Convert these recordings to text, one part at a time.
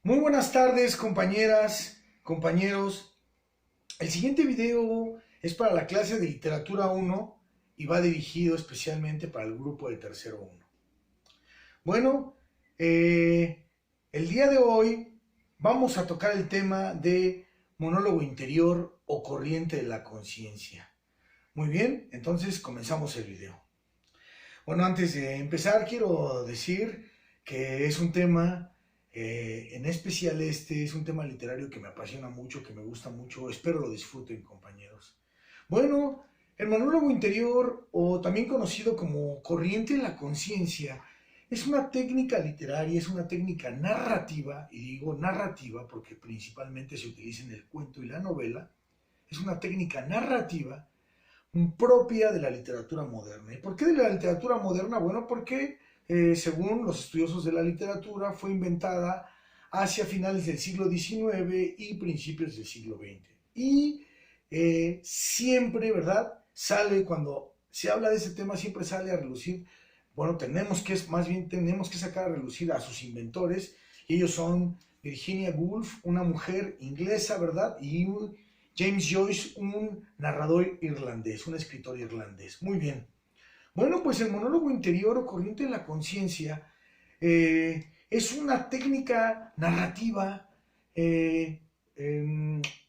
Muy buenas tardes, compañeras, compañeros. El siguiente video es para la clase de Literatura 1 y va dirigido especialmente para el grupo de Tercero 1. Bueno, el día de hoy vamos a tocar el tema de monólogo interior o corriente de la conciencia. Muy bien, entonces comenzamos el video. Bueno, antes de empezar quiero decir que es un tema, en especial este, es un tema literario que me apasiona mucho, que me gusta mucho, espero lo disfruten, compañeros. Bueno, el monólogo interior, o también conocido como corriente de la conciencia, es una técnica literaria, es una técnica narrativa, y digo narrativa porque principalmente se utiliza en el cuento y la novela, es una técnica narrativa propia de la literatura moderna. ¿Y por qué de la literatura moderna? Bueno, porque según los estudiosos de la literatura fue inventada hacia finales del siglo XIX y principios del siglo XX. Y siempre, ¿verdad? Sale cuando se habla de ese tema, siempre sale a relucir, bueno, más bien tenemos que sacar a relucir a sus inventores, y ellos son Virginia Woolf, una mujer inglesa, ¿verdad? Y James Joyce, un narrador irlandés, un escritor irlandés. Muy bien. Bueno, pues el monólogo interior o corriente de la conciencia es una técnica narrativa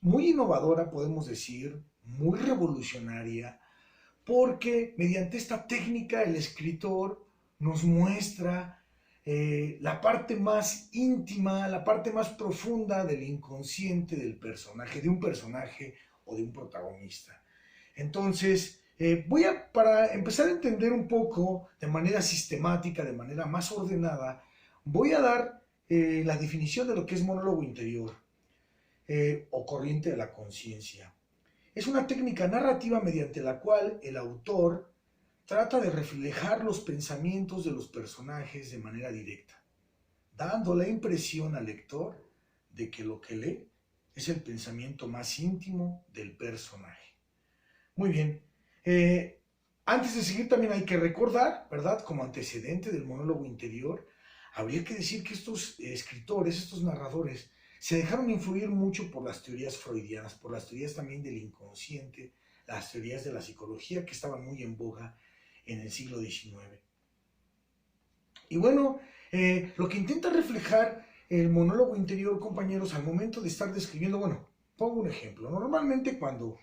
muy innovadora, podemos decir, muy revolucionaria, porque mediante esta técnica el escritor nos muestra la parte más íntima, la parte más profunda del inconsciente del personaje, de un personaje o de un protagonista. Entonces, para empezar a entender un poco de manera sistemática, de manera más ordenada, voy a dar la definición de lo que es monólogo interior o corriente de la conciencia. Es una técnica narrativa mediante la cual el autor trata de reflejar los pensamientos de los personajes de manera directa, dando la impresión al lector de que lo que lee es el pensamiento más íntimo del personaje. Muy bien. Antes de seguir también hay que recordar, ¿verdad? Como antecedente del monólogo interior, habría que decir que estos escritores, estos narradores, se dejaron influir mucho por las teorías freudianas, por las teorías también del inconsciente, las teorías de la psicología que estaban muy en boga en el siglo XIX. Y bueno, lo que intenta reflejar el monólogo interior, compañeros, al momento de estar describiendo, bueno, pongo un ejemplo. Normalmente cuando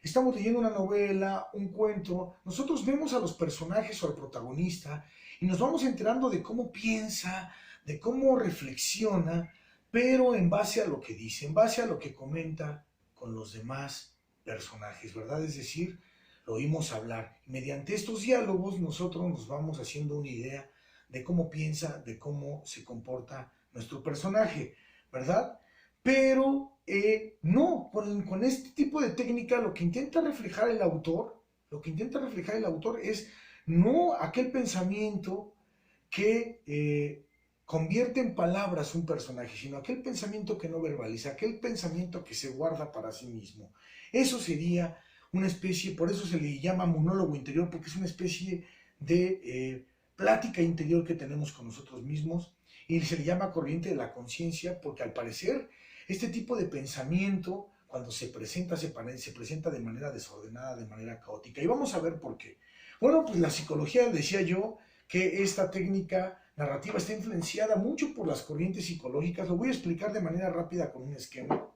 estamos leyendo una novela, un cuento, nosotros vemos a los personajes o al protagonista y nos vamos enterando de cómo piensa, de cómo reflexiona, pero en base a lo que dice, en base a lo que comenta con los demás personajes, ¿verdad? Es decir, lo oímos hablar. Mediante estos diálogos nosotros nos vamos haciendo una idea de cómo piensa, de cómo se comporta nuestro personaje, ¿verdad? Pero no, con este tipo de técnica lo que intenta reflejar el autor, lo que intenta reflejar el autor es no aquel pensamiento que convierte en palabras un personaje, sino aquel pensamiento que no verbaliza, aquel pensamiento que se guarda para sí mismo. Eso sería una especie, por eso se le llama monólogo interior, porque es una especie de plática interior que tenemos con nosotros mismos, y se le llama corriente de la conciencia porque al parecer este tipo de pensamiento cuando se presenta de manera desordenada, de manera caótica. Y vamos a ver por qué. Bueno, pues la psicología, decía yo, que esta técnica narrativa está influenciada mucho por las corrientes psicológicas. Lo voy a explicar de manera rápida con un esquema,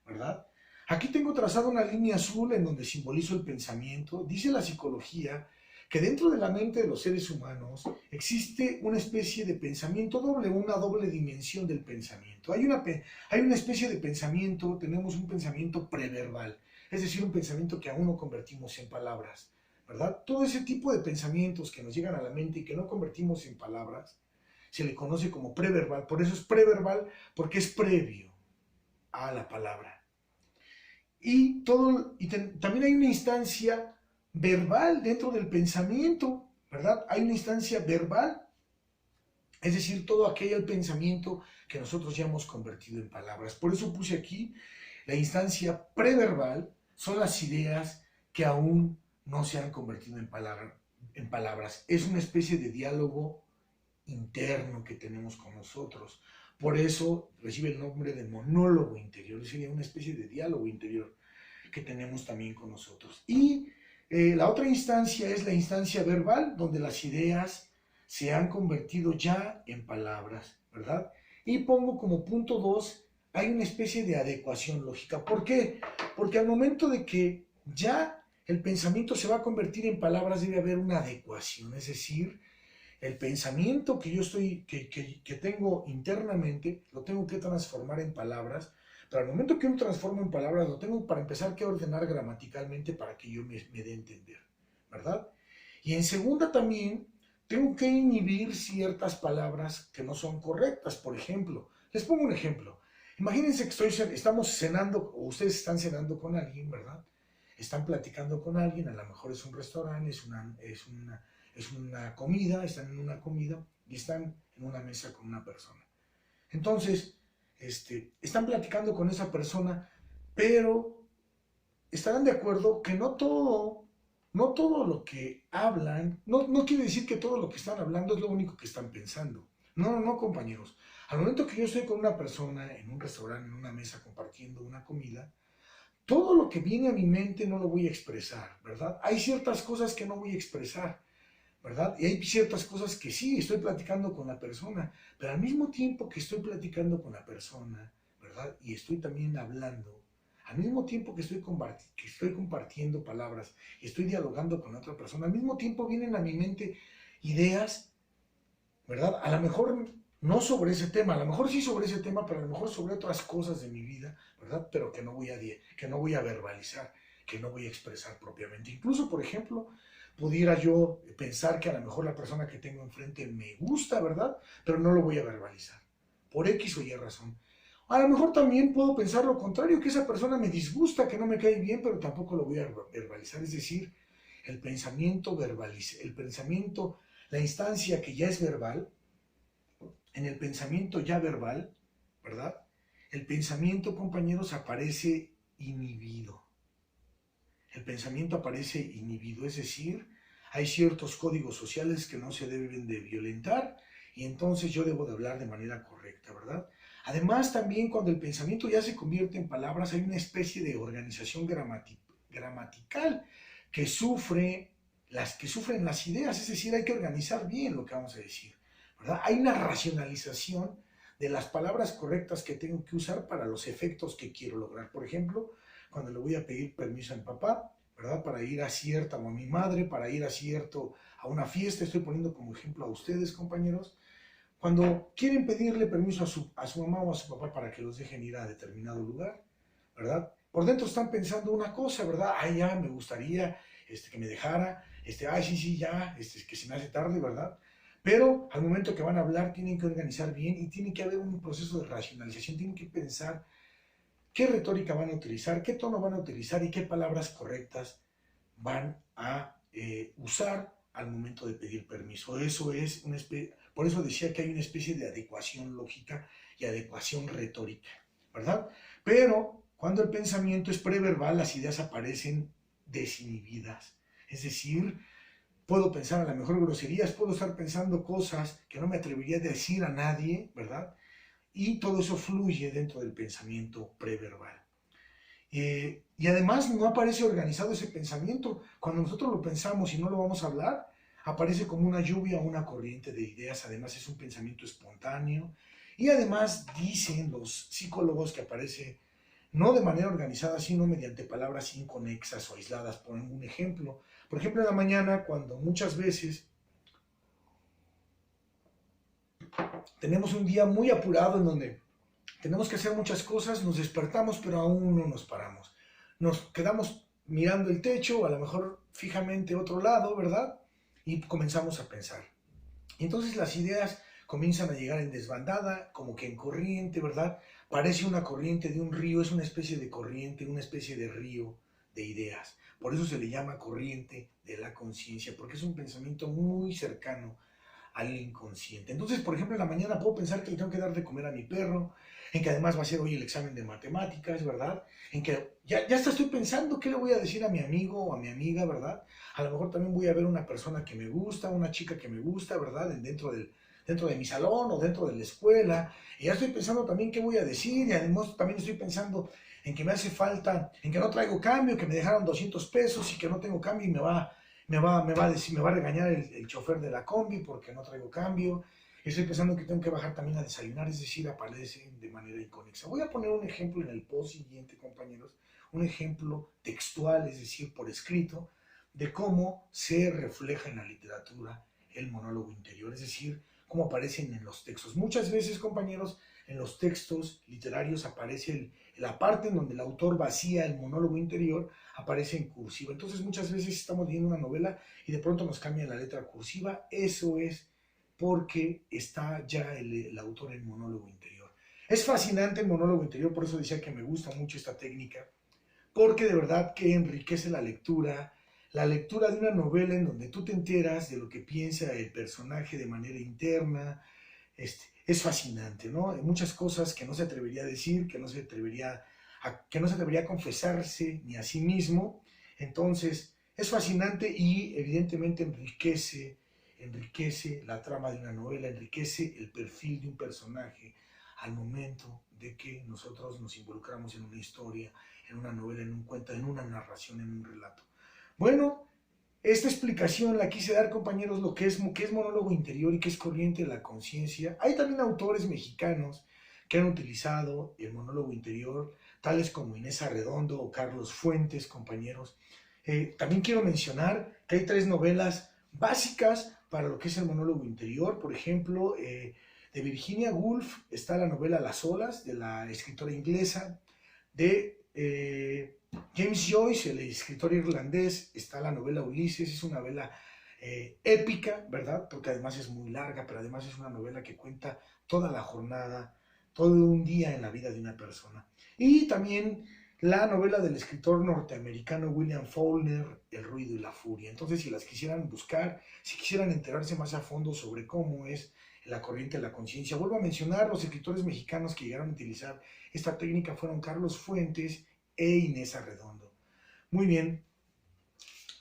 ¿verdad? Aquí tengo trazada una línea azul en donde simbolizo el pensamiento. Dice la psicología que dentro de la mente de los seres humanos existe una especie de pensamiento doble, una doble dimensión del pensamiento. Hay una especie de pensamiento, tenemos un pensamiento preverbal, es decir, un pensamiento que aún no convertimos en palabras, ¿verdad? Todo ese tipo de pensamientos que nos llegan a la mente y que no convertimos en palabras, se le conoce como preverbal. Por eso es preverbal, porque es previo a la palabra. También hay una instancia verbal dentro del pensamiento, ¿verdad? Hay una instancia verbal, es decir, todo aquel pensamiento que nosotros ya hemos convertido en palabras. Por eso puse aquí la instancia preverbal, son las ideas que aún no se han convertido en palabras. Es una especie de diálogo interno que tenemos con nosotros. Por eso recibe el nombre de monólogo interior, sería una especie de diálogo interior que tenemos también con nosotros. Y la otra instancia es la instancia verbal, donde las ideas se han convertido ya en palabras, ¿verdad? Y pongo como punto 2, hay una especie de adecuación lógica. ¿Por qué? Porque al momento de que ya el pensamiento se va a convertir en palabras, debe haber una adecuación, es decir, el pensamiento que yo que tengo internamente, lo tengo que transformar en palabras, pero al momento que lo transformo en palabras, lo tengo para empezar que ordenar gramaticalmente para que yo me dé a entender, ¿verdad? Y en segunda también, tengo que inhibir ciertas palabras que no son correctas. Por ejemplo, les pongo un ejemplo. Imagínense que estamos cenando, o ustedes están cenando con alguien, ¿verdad? Están platicando con alguien, a lo mejor es un restaurante, es una comida, están en una comida y están en una mesa con una persona. Entonces, están platicando con esa persona, pero estarán de acuerdo que no todo lo que hablan, no quiere decir que todo lo que están hablando es lo único que están pensando. No, no, compañeros. Al momento que yo estoy con una persona en un restaurante, en una mesa, compartiendo una comida, todo lo que viene a mi mente no lo voy a expresar, ¿verdad? Hay ciertas cosas que no voy a expresar, ¿verdad? Y hay ciertas cosas que sí, estoy platicando con la persona, pero al mismo tiempo que estoy platicando con la persona, ¿verdad? Y estoy también hablando, al mismo tiempo que estoy compartiendo palabras y estoy dialogando con otra persona, al mismo tiempo vienen a mi mente ideas, ¿verdad? A lo mejor no sobre ese tema, a lo mejor sí sobre ese tema, pero a lo mejor sobre otras cosas de mi vida, ¿verdad? Pero que no voy a verbalizar, que no voy a expresar propiamente. Incluso, por ejemplo, pudiera yo pensar que a lo mejor la persona que tengo enfrente me gusta, ¿verdad? Pero no lo voy a verbalizar, por X o Y razón. A lo mejor también puedo pensar lo contrario, que esa persona me disgusta, que no me cae bien, pero tampoco lo voy a verbalizar. Es decir, el pensamiento verbaliza, el pensamiento, la instancia que ya es verbal, en el pensamiento ya verbal, ¿verdad? El pensamiento, compañeros, aparece inhibido. El pensamiento aparece inhibido, es decir, hay ciertos códigos sociales que no se deben de violentar y entonces yo debo de hablar de manera correcta, ¿verdad? Además, también cuando el pensamiento ya se convierte en palabras, hay una especie de organización gramatical que que sufren las ideas, es decir, hay que organizar bien lo que vamos a decir, ¿verdad? Hay una racionalización de las palabras correctas que tengo que usar para los efectos que quiero lograr. Por ejemplo, cuando le voy a pedir permiso a mi papá, ¿verdad? Para ir a cierta, o a mi madre, para ir a una fiesta, estoy poniendo como ejemplo a ustedes, compañeros, cuando quieren pedirle permiso a su mamá o a su papá para que los dejen ir a determinado lugar, ¿verdad? Por dentro están pensando una cosa, ¿verdad? Ay, ya, me gustaría que me dejara, ay, sí, sí, ya, que se me hace tarde, ¿verdad? Pero al momento que van a hablar tienen que organizar bien y tiene que haber un proceso de racionalización, tienen que pensar qué retórica van a utilizar, qué tono van a utilizar y qué palabras correctas van a usar al momento de pedir permiso. Por eso decía que hay una especie de adecuación lógica y adecuación retórica, ¿verdad? Pero cuando el pensamiento es preverbal, las ideas aparecen desinhibidas. Es decir, puedo pensar a lo mejor groserías, puedo estar pensando cosas que no me atrevería a decir a nadie, ¿verdad? Y todo eso fluye dentro del pensamiento preverbal. Y además no aparece organizado ese pensamiento. Cuando nosotros lo pensamos y no lo vamos a hablar, aparece como una lluvia o una corriente de ideas. Además es un pensamiento espontáneo. Y además dicen los psicólogos que aparece no de manera organizada, sino mediante palabras inconexas o aisladas. Por un ejemplo. Por ejemplo, en la mañana, cuando muchas veces tenemos un día muy apurado en donde tenemos que hacer muchas cosas, nos despertamos, pero aún no nos paramos. Nos quedamos mirando el techo, a lo mejor fijamente a otro lado, ¿verdad? Y comenzamos a pensar. Y entonces las ideas comienzan a llegar en desbandada, como que en corriente, ¿verdad? Parece una corriente de un río, es una especie de corriente, una especie de río de ideas. Por eso se le llama corriente de la conciencia, porque es un pensamiento muy cercano al inconsciente. Entonces, por ejemplo, en la mañana puedo pensar que le tengo que dar de comer a mi perro, en que además va a ser hoy el examen de matemáticas, ¿verdad? En que ya hasta estoy pensando qué le voy a decir a mi amigo o a mi amiga, ¿verdad? A lo mejor también voy a ver una persona que me gusta, una chica que me gusta, ¿verdad? Dentro del dentro de mi salón o dentro de la escuela. Y ya estoy pensando también qué voy a decir, y además también estoy pensando en que me hace falta, en que no traigo cambio, que me dejaron 200 pesos y que no tengo cambio y me va a regañar el chofer de la combi porque no traigo cambio. Estoy pensando que tengo que bajar también a desayunar, es decir, aparecen de manera inconexa. Voy a poner un ejemplo en el post siguiente, compañeros, un ejemplo textual, es decir, por escrito, de cómo se refleja en la literatura el monólogo interior, es decir, cómo aparecen en los textos. Muchas veces, compañeros, en los textos literarios aparece la parte en donde el autor vacía el monólogo interior, aparece en cursiva. Entonces, muchas veces estamos leyendo una novela y de pronto nos cambian la letra cursiva. Eso es porque está ya el autor en monólogo interior. Es fascinante el monólogo interior, por eso decía que me gusta mucho esta técnica, porque de verdad que enriquece la lectura de una novela en donde tú te enteras de lo que piensa el personaje de manera interna. Es fascinante, ¿no? Hay muchas cosas que no se atrevería a decir, que no se atrevería a confesarse ni a sí mismo. Entonces, es fascinante y evidentemente enriquece la trama de una novela, enriquece el perfil de un personaje al momento de que nosotros nos involucramos en una historia, en una novela, en un cuento, en una narración, en un relato. Bueno, esta explicación la quise dar, compañeros, lo que es monólogo interior y qué es corriente de la conciencia. Hay también autores mexicanos que han utilizado el monólogo interior, tales como Inés Arredondo o Carlos Fuentes, compañeros. También quiero mencionar que hay 3 novelas básicas para lo que es el monólogo interior. Por ejemplo, de Virginia Woolf está la novela Las olas, de la escritora inglesa. De James Joyce, el escritor irlandés, está la novela Ulises. Es una novela épica, ¿verdad? Porque además es muy larga, pero además es una novela que cuenta toda la jornada, todo un día en la vida de una persona. Y también la novela del escritor norteamericano William Faulkner, El ruido y la furia. Entonces, si las quisieran buscar, si quisieran enterarse más a fondo sobre cómo es la corriente de la conciencia, vuelvo a mencionar, los escritores mexicanos que llegaron a utilizar esta técnica fueron Carlos Fuentes e Inés Arredondo. Muy bien,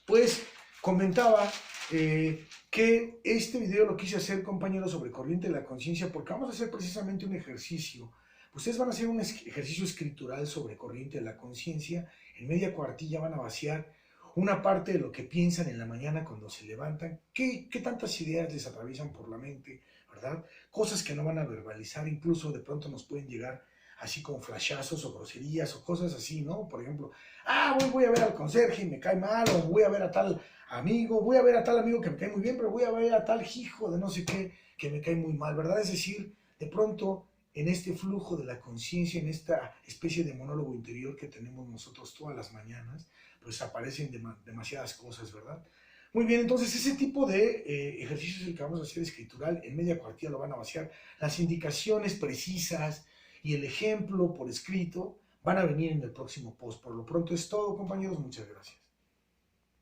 pues comentaba que este video lo quise hacer, compañeros, sobre corriente de la conciencia, porque vamos a hacer precisamente un ejercicio. Ustedes van a hacer un ejercicio escritural sobre corriente de la conciencia. En media cuartilla van a vaciar una parte de lo que piensan en la mañana cuando se levantan, qué tantas ideas les atraviesan por la mente, ¿verdad? Cosas que no van a verbalizar, incluso de pronto nos pueden llegar así como flashazos o groserías o cosas así, ¿no? Por ejemplo, voy a ver al conserje y me cae mal, o voy a ver a tal amigo que me cae muy bien, pero voy a ver a tal hijo de no sé qué que me cae muy mal, ¿verdad? Es decir, de pronto en este flujo de la conciencia, en esta especie de monólogo interior que tenemos nosotros todas las mañanas, pues aparecen demasiadas cosas, ¿verdad? Muy bien, entonces ese tipo de ejercicios el que vamos a hacer escritural, en media cuartilla lo van a vaciar. Las indicaciones precisas y el ejemplo por escrito van a venir en el próximo post. Por lo pronto es todo, compañeros. Muchas gracias.